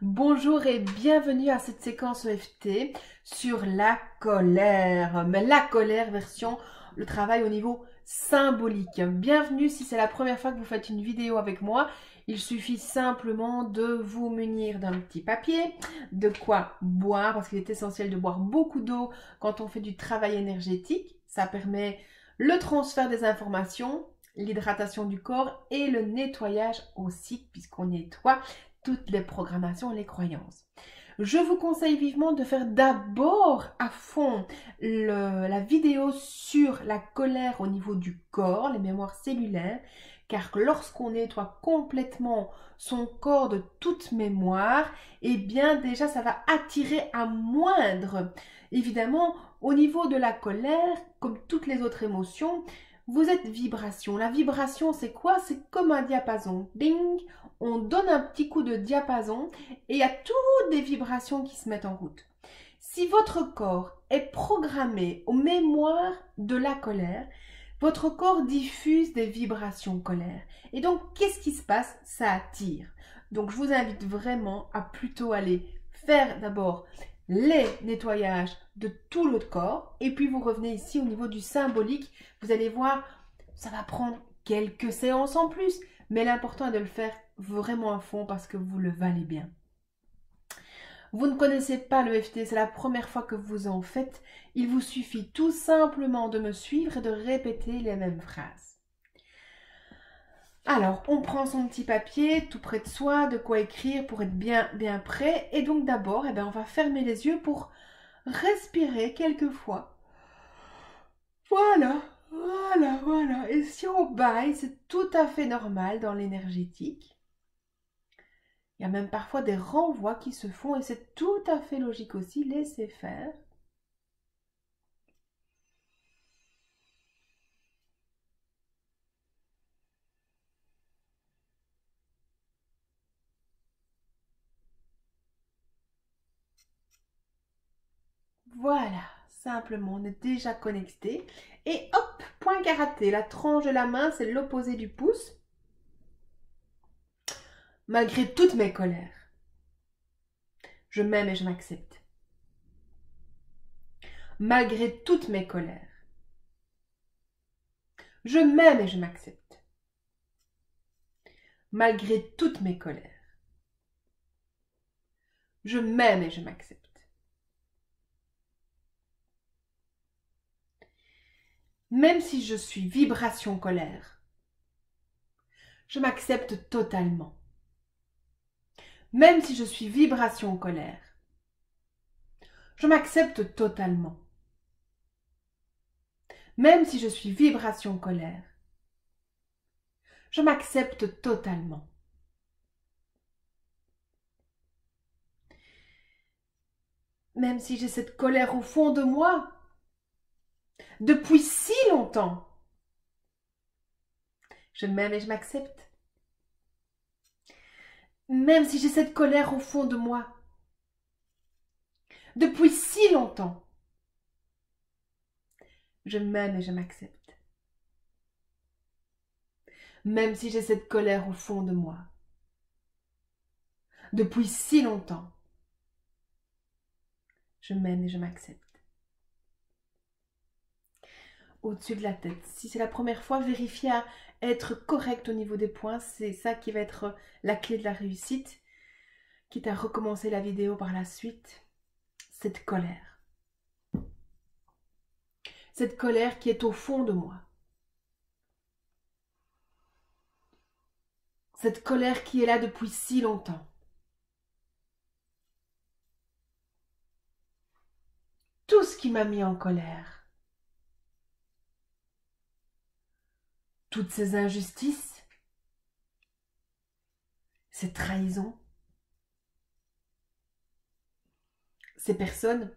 Bonjour et bienvenue à cette séquence EFT sur la colère. Mais la colère version le travail au niveau symbolique. Bienvenue si c'est la première fois que vous faites une vidéo avec moi. Il suffit simplement de vous munir d'un petit papier, de quoi boire, parce qu'il est essentiel de boire beaucoup d'eau quand on fait du travail énergétique. Ça permet le transfert des informations, l'hydratation du corps et le nettoyage aussi, puisqu'on nettoie toutes les programmations et les croyances. Je vous conseille vivement de faire d'abord à fond la vidéo sur la colère au niveau du corps, les mémoires cellulaires, car lorsqu'on nettoie complètement son corps de toute mémoire, eh bien déjà ça va attirer à moindre. Évidemment, au niveau de la colère, comme toutes les autres émotions, vous êtes vibration. La vibration, c'est quoi? C'est comme un diapason. Ding! On donne un petit coup de diapason et il y a toutes des vibrations qui se mettent en route. Si votre corps est programmé aux mémoires de la colère, votre corps diffuse des vibrations colère. Et donc, qu'est-ce qui se passe? Ça attire. Donc, je vous invite vraiment à plutôt aller faire d'abord les nettoyages de tout le corps et puis vous revenez ici au niveau du symbolique. Vous allez voir, ça va prendre quelques séances en plus, mais l'important est de le faire vraiment à fond parce que vous le valez bien. Vous ne connaissez pas le FT, c'est la première fois que vous en faites. Il vous suffit tout simplement de me suivre et de répéter les mêmes phrases. Alors, on prend son petit papier tout près de soi, de quoi écrire pour être bien prêt. Et donc d'abord, on va fermer les yeux pour respirer quelques fois. Voilà. Et si on baille, c'est tout à fait normal dans l'énergétique. Il y a même parfois des renvois qui se font et c'est tout à fait logique aussi. Laissez faire. Voilà, simplement, on est déjà connecté. Et hop, point karaté. La tranche de la main, c'est l'opposé du pouce. Malgré toutes mes colères, je m'aime et je m'accepte. Malgré toutes mes colères, je m'aime et je m'accepte. Malgré toutes mes colères, je m'aime et je m'accepte. Même si je suis vibration colère, je m'accepte totalement. Même si je suis vibration colère, je m'accepte totalement. Même si je suis vibration colère, je m'accepte totalement. Même si j'ai cette colère au fond de moi, depuis si longtemps, je m'aime et je m'accepte. Même si j'ai cette colère au fond de moi, depuis si longtemps, je m'aime et je m'accepte. Même si j'ai cette colère au fond de moi, depuis si longtemps, je m'aime et je m'accepte. Au-dessus de la tête. Si c'est la première fois, vérifiez à être correct au niveau des points. C'est ça qui va être la clé de la réussite. Quitte à recommencer la vidéo par la suite. Cette colère. Cette colère qui est au fond de moi. Cette colère qui est là depuis si longtemps. Tout ce qui m'a mis en colère. Toutes ces injustices. Ces trahisons. Ces personnes.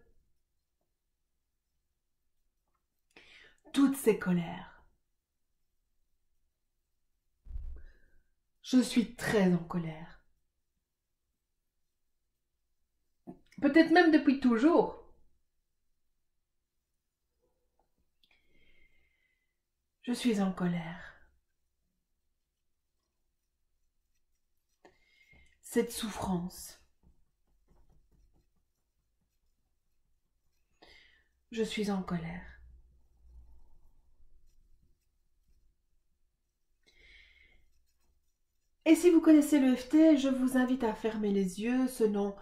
Toutes ces colères. Je suis très en colère. Peut-être même depuis toujours. Je suis en colère. Cette souffrance, Je suis en colère. Et si vous connaissez l'EFT, je vous invite à fermer les yeux, sinon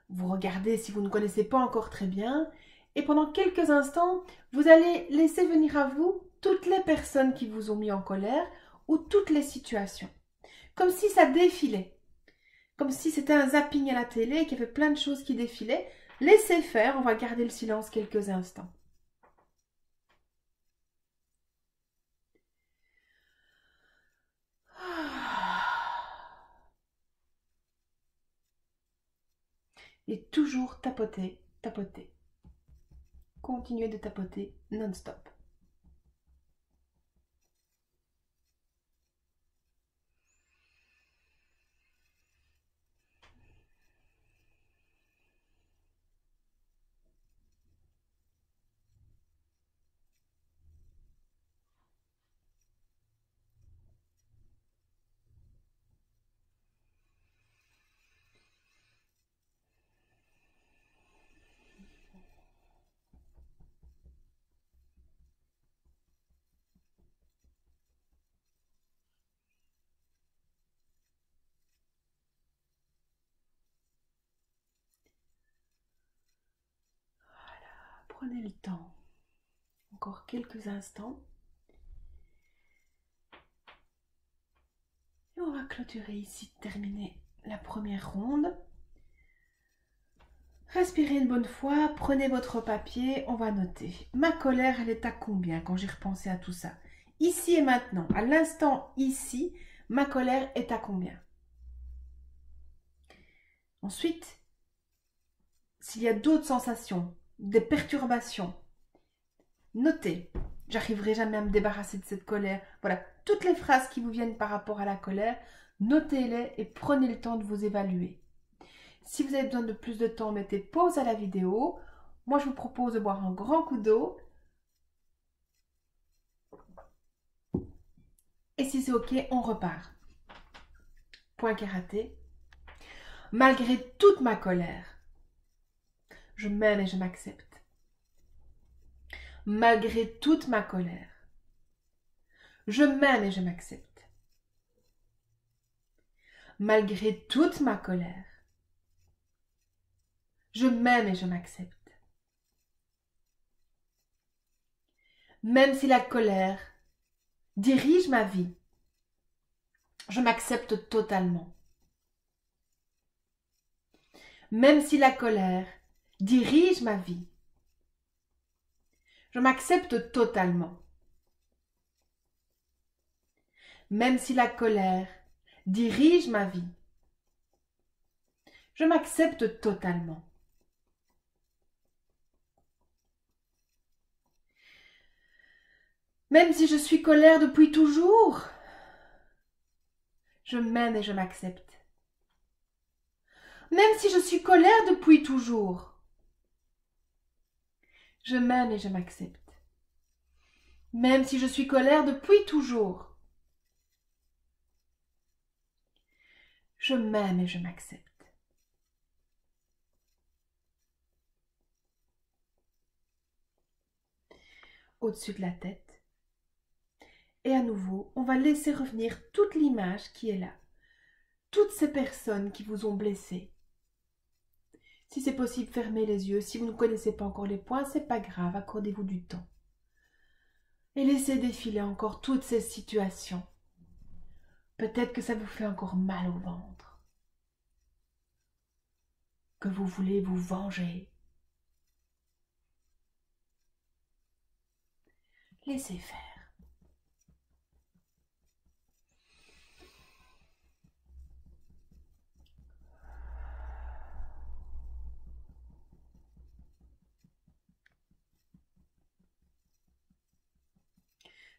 vous regardez si vous ne connaissez pas encore très bien. Et pendant quelques instants, vous allez laisser venir à vous toutes les personnes qui vous ont mis en colère ou toutes les situations. Comme si ça défilait. Comme si c'était un zapping à la télé et qu'il y avait plein de choses qui défilaient. Laissez faire, on va garder le silence quelques instants. Et toujours tapoter, tapoter. Continuez de tapoter non-stop. Prenez le temps. Encore quelques instants. Et on va clôturer ici, terminer la première ronde. Respirez une bonne fois, prenez votre papier, on va noter. Ma colère, elle est à combien quand j'ai repensé à tout ça? Ici et maintenant, à l'instant ici, ma colère est à combien? Ensuite, s'il y a d'autres sensations, des perturbations, notez. J'arriverai jamais à me débarrasser de cette colère. Voilà, toutes les phrases qui vous viennent par rapport à la colère, notez-les et prenez le temps de vous évaluer. Si vous avez besoin de plus de temps, mettez pause à la vidéo. Moi, je vous propose de boire un grand coup d'eau. Et si c'est OK, on repart. Point karaté. Malgré toute ma colère, je m'aime et je m'accepte. Malgré toute ma colère, je m'aime et je m'accepte. Malgré toute ma colère, je m'aime et je m'accepte. Même si la colère dirige ma vie, je m'accepte totalement. Même si la colère dirige ma vie, je m'accepte totalement. Même si la colère dirige ma vie, je m'accepte totalement. Même si je suis colère depuis toujours, je m'aime et je m'accepte. Même si je suis colère depuis toujours, je m'aime et je m'accepte. Même si je suis colère depuis toujours, je m'aime et je m'accepte. Au-dessus de la tête. Et à nouveau, on va laisser revenir toute l'image qui est là. Toutes ces personnes qui vous ont blessé. Si c'est possible, fermez les yeux. Si vous ne connaissez pas encore les points, c'est pas grave, accordez-vous du temps. Et laissez défiler encore toutes ces situations. Peut-être que ça vous fait encore mal au ventre. Que vous voulez vous venger. Laissez faire.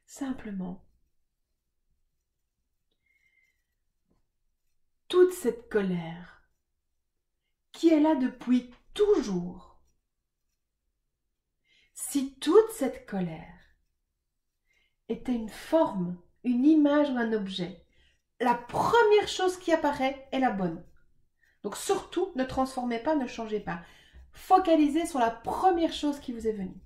Simplement, toute cette colère qui est là depuis toujours, si toute cette colère était une forme, une image ou un objet, la première chose qui apparaît est la bonne. Donc surtout, ne transformez pas, ne changez pas. Focalisez sur la première chose qui vous est venue.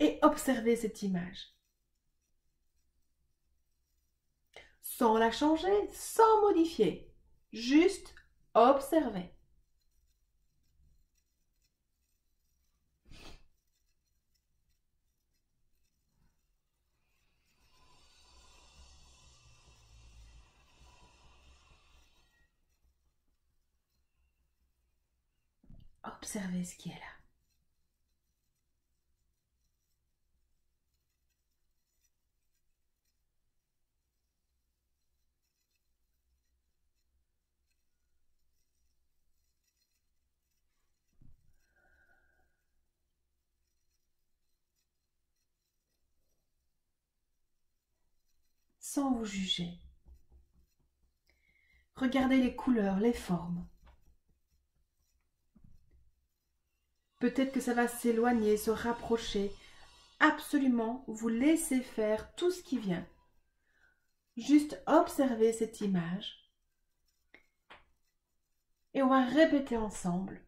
et observez cette image. Sans la changer, sans modifier. Juste observer. Observez ce qui est là. Sans vous juger. Regardez les couleurs, les formes. Peut-être que ça va s'éloigner, se rapprocher. Absolument, vous laissez faire tout ce qui vient. Juste observez cette image. Et on va répéter ensemble.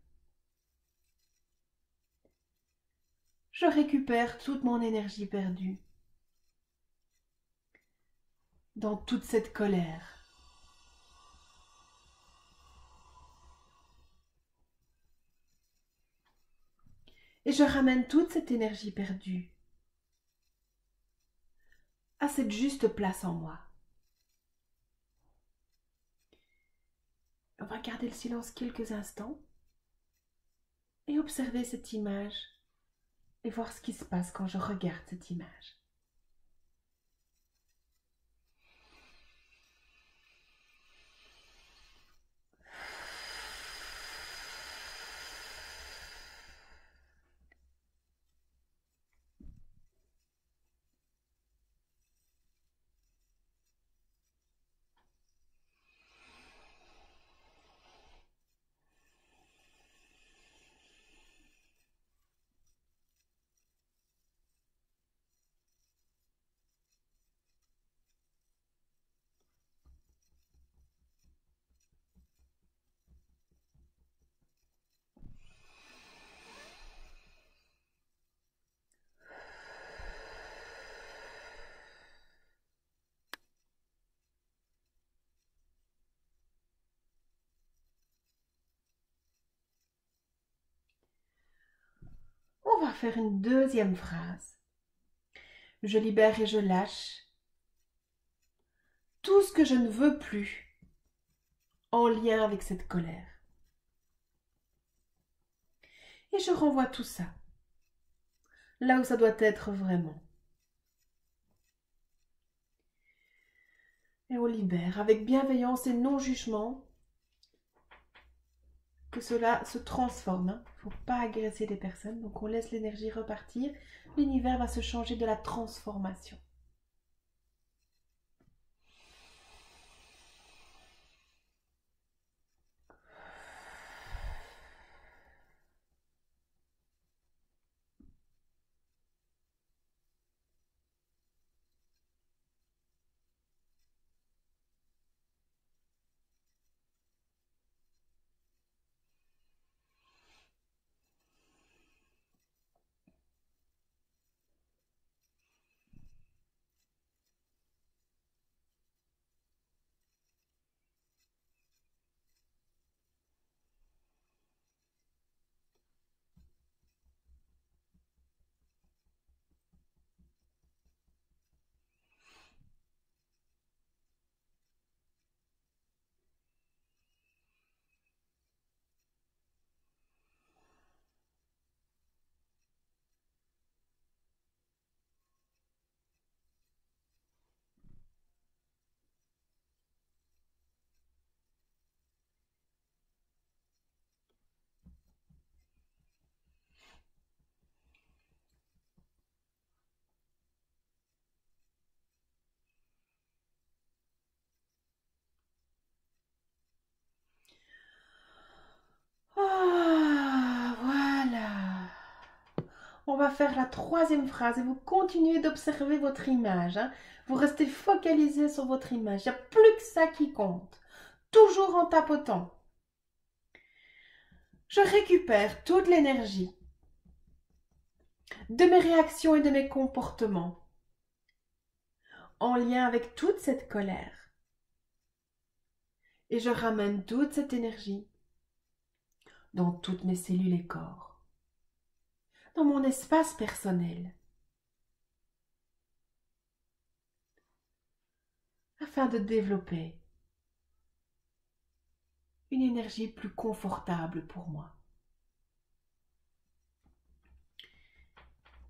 Je récupère toute mon énergie perdue dans toute cette colère. Et je ramène toute cette énergie perdue à cette juste place en moi. On va garder le silence quelques instants et observer cette image et voir ce qui se passe quand je regarde cette image. On va faire une deuxième phrase. Je libère et je lâche tout ce que je ne veux plus en lien avec cette colère. Et je renvoie tout ça là où ça doit être vraiment. Et on libère avec bienveillance et non-jugement que cela se transforme. Il ne faut pas agresser les personnes, donc on laisse l'énergie repartir. L'univers va se changer de la transformation. Ah, voilà. On va faire la troisième phrase et vous continuez d'observer votre image. Vous restez focalisé sur votre image. Il n'y a plus que ça qui compte. Toujours en tapotant. Je récupère toute l'énergie de mes réactions et de mes comportements en lien avec toute cette colère. Et je ramène toute cette énergie dans toutes mes cellules et corps, dans mon espace personnel, afin de développer une énergie plus confortable pour moi.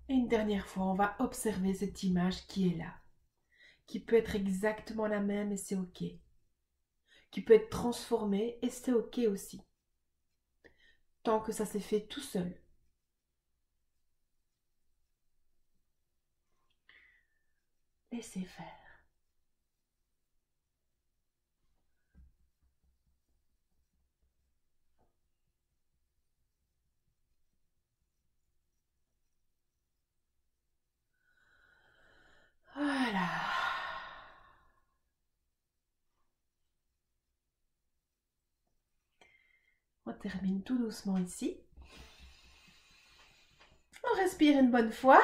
Et une dernière fois, on va observer cette image qui est là, qui peut être exactement la même et c'est ok, qui peut être transformée et c'est ok aussi, tant que ça s'est fait tout seul. Laissez faire. Voilà. On termine tout doucement ici. On respire une bonne fois.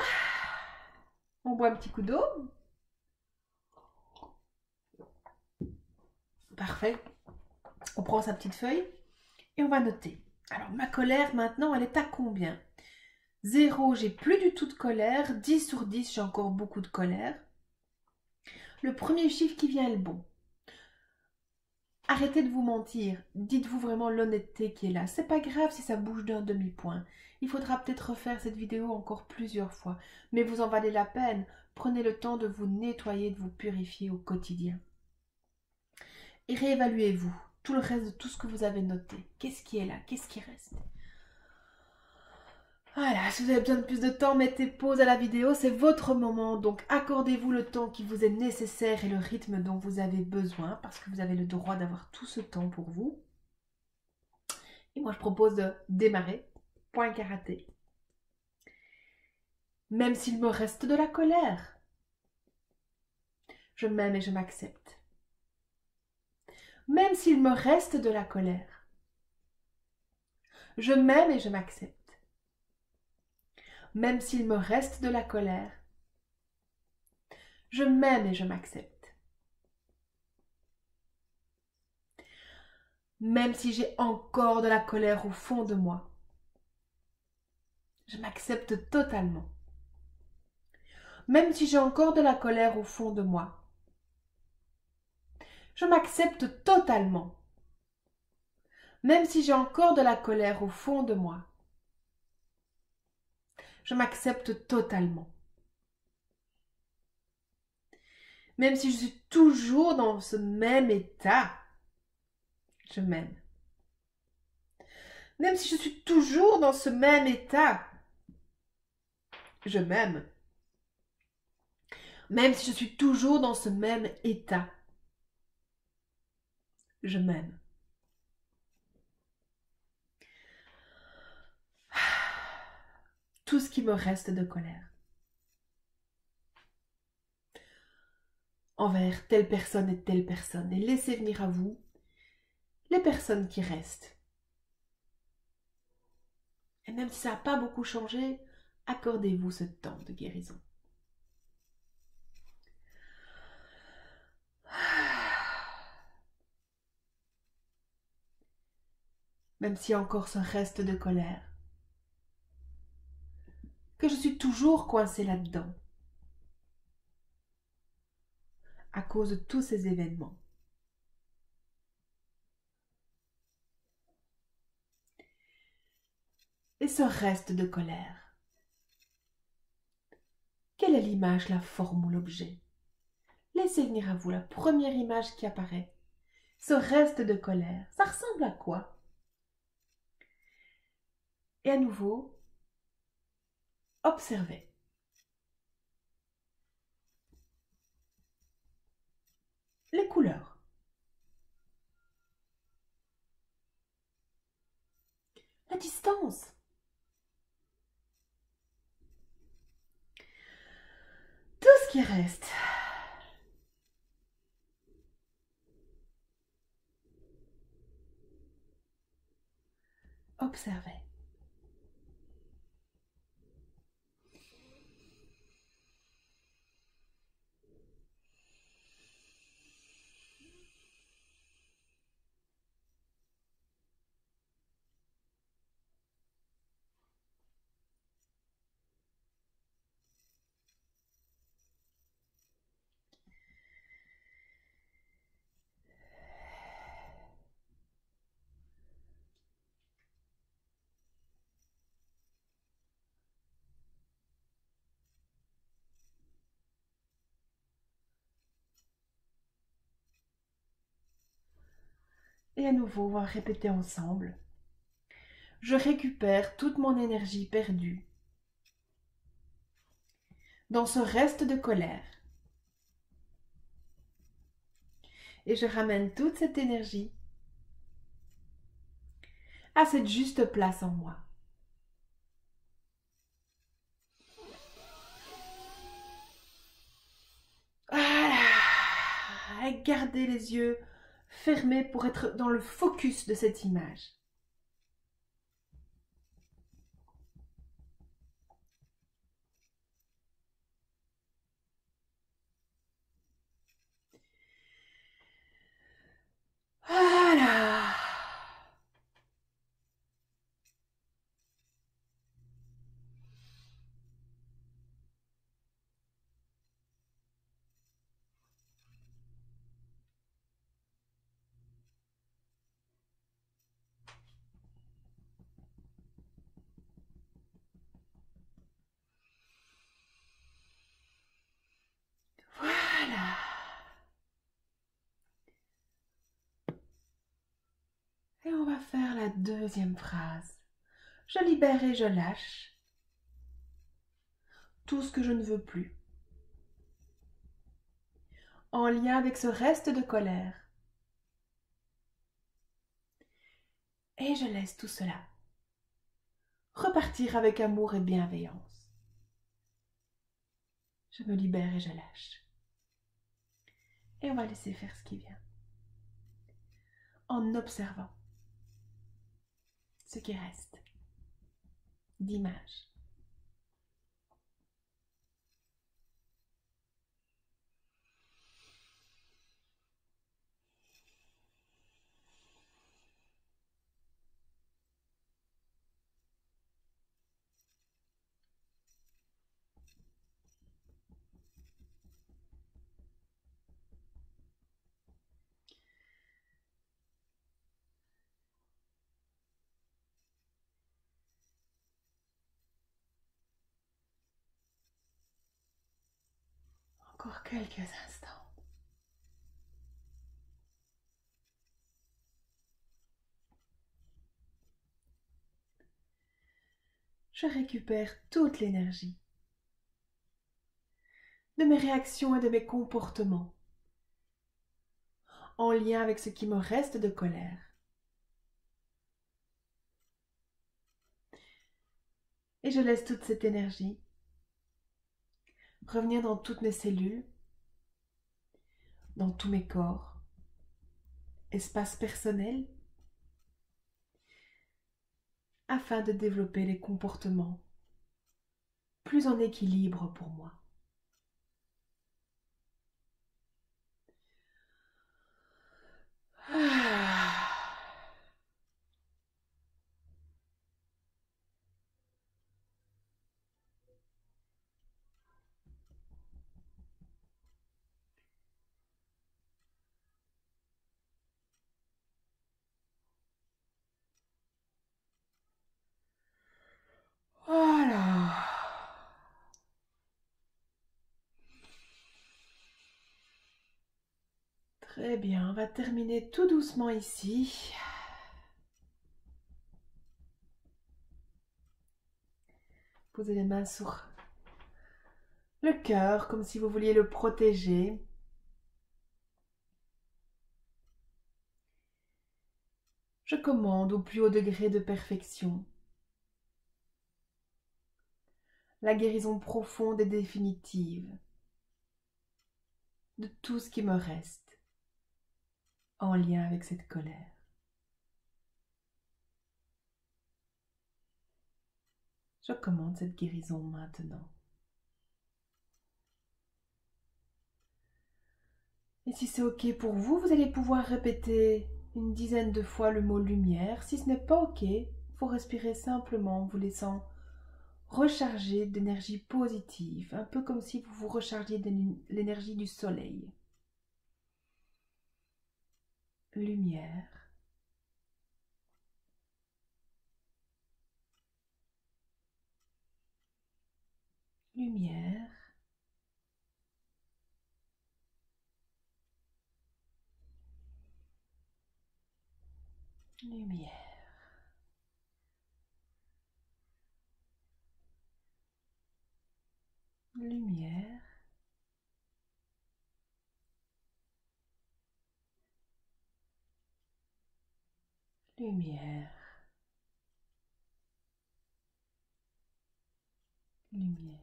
On boit un petit coup d'eau. Parfait. On prend sa petite feuille et on va noter. Alors, ma colère, maintenant, elle est à combien? 0, j'ai plus du tout de colère. 10 sur 10, j'ai encore beaucoup de colère. Le premier chiffre qui vient est le bon. Arrêtez de vous mentir. Dites-vous vraiment l'honnêteté qui est là. C'est pas grave si ça bouge d'un demi-point. Il faudra peut-être refaire cette vidéo encore plusieurs fois. Mais vous en valez la peine. Prenez le temps de vous nettoyer, de vous purifier au quotidien. Et réévaluez-vous. Tout le reste de tout ce que vous avez noté. Qu'est-ce qui est là? Qu'est-ce qui reste? Voilà, si vous avez besoin de plus de temps, mettez pause à la vidéo, c'est votre moment, donc accordez-vous le temps qui vous est nécessaire et le rythme dont vous avez besoin, parce que vous avez le droit d'avoir tout ce temps pour vous. Et moi, je propose de démarrer. Point karaté. Même s'il me reste de la colère, je m'aime et je m'accepte. Même s'il me reste de la colère, je m'aime et je m'accepte. Même s'il me reste de la colère, je m'aime et je m'accepte. Même si j'ai encore de la colère au fond de moi, je m'accepte totalement. Même si j'ai encore de la colère au fond de moi, je m'accepte totalement. Même si j'ai encore de la colère au fond de moi, je m'accepte totalement. Même si je suis toujours dans ce même état, je m'aime. Même si je suis toujours dans ce même état, je m'aime. Même si je suis toujours dans ce même état, je m'aime. Tout ce qui me reste de colère envers telle personne et telle personne, et laissez venir à vous les personnes qui restent. Et même si ça n'a pas beaucoup changé, accordez-vous ce temps de guérison. Même s'il y a encore ce reste de colère, que je suis toujours coincée là-dedans, à cause de tous ces événements. Et ce reste de colère, quelle est l'image, la forme ou l'objet? Laissez venir à vous la première image qui apparaît. Ce reste de colère, ça ressemble à quoi? Et à nouveau, observez. Les couleurs. La distance. Tout ce qui reste. Observez. Et à nouveau, on va répéter ensemble. Je récupère toute mon énergie perdue dans ce reste de colère. Et je ramène toute cette énergie à cette juste place en moi. Voilà. Et gardez les yeux fermés pour être dans le focus de cette image. Voilà. Voilà. Et on va faire la deuxième phrase. Je libère et je lâche tout ce que je ne veux plus, en lien avec ce reste de colère. Et je laisse tout cela repartir avec amour et bienveillance. Je me libère et je lâche. Et on va laisser faire ce qui vient, en observant ce qui reste d'images. Encore quelques instants. Je récupère toute l'énergie de mes réactions et de mes comportements en lien avec ce qui me reste de colère. Et je laisse toute cette énergie revenir dans toutes mes cellules, dans tous mes corps, espaces personnels, afin de développer les comportements plus en équilibre pour moi. Ah. Voilà. Très bien, on va terminer tout doucement ici. Posez les mains sur le cœur comme si vous vouliez le protéger. Je commande au plus haut degré de perfection la guérison profonde et définitive de tout ce qui me reste en lien avec cette colère. Je commande cette guérison maintenant. Et si c'est ok pour vous, vous allez pouvoir répéter une dizaine de fois le mot lumière. Si ce n'est pas ok, il faut respirer simplement en vous laissant recharger d'énergie positive, un peu comme si vous vous rechargiez de l'énergie du soleil. Lumière. Lumière. lumière, lumière, lumière, lumière.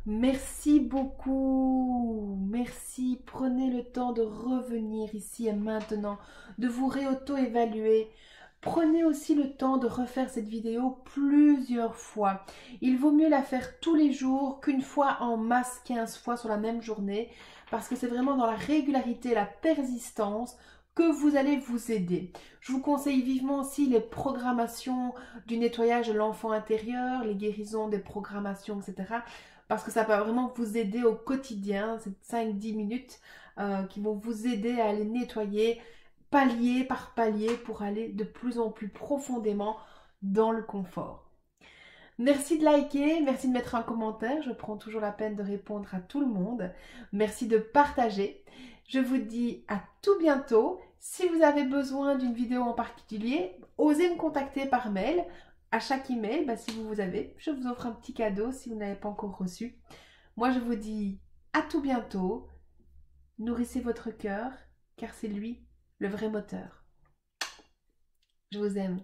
Merci beaucoup, merci. Prenez le temps de revenir ici et maintenant, de vous réauto-évaluer. Prenez aussi le temps de refaire cette vidéo plusieurs fois. Il vaut mieux la faire tous les jours qu'une fois en masse 15 fois sur la même journée, parce que c'est vraiment dans la régularité, la persistance que vous allez vous aider. Je vous conseille vivement aussi les programmations du nettoyage de l'enfant intérieur, les guérisons des programmations, etc. Parce que ça va vraiment vous aider au quotidien, c'est 5-10 minutes qui vont vous aider à aller nettoyer palier par palier pour aller de plus en plus profondément dans le confort. Merci de liker, merci de mettre un commentaire, je prends toujours la peine de répondre à tout le monde. Merci de partager. Je vous dis à tout bientôt. Si vous avez besoin d'une vidéo en particulier, osez me contacter par mail. À chaque email, si vous avez, je vous offre un petit cadeau si vous n'avez pas encore reçu. Moi, je vous dis à tout bientôt. Nourrissez votre cœur, car c'est lui le vrai moteur. Je vous aime.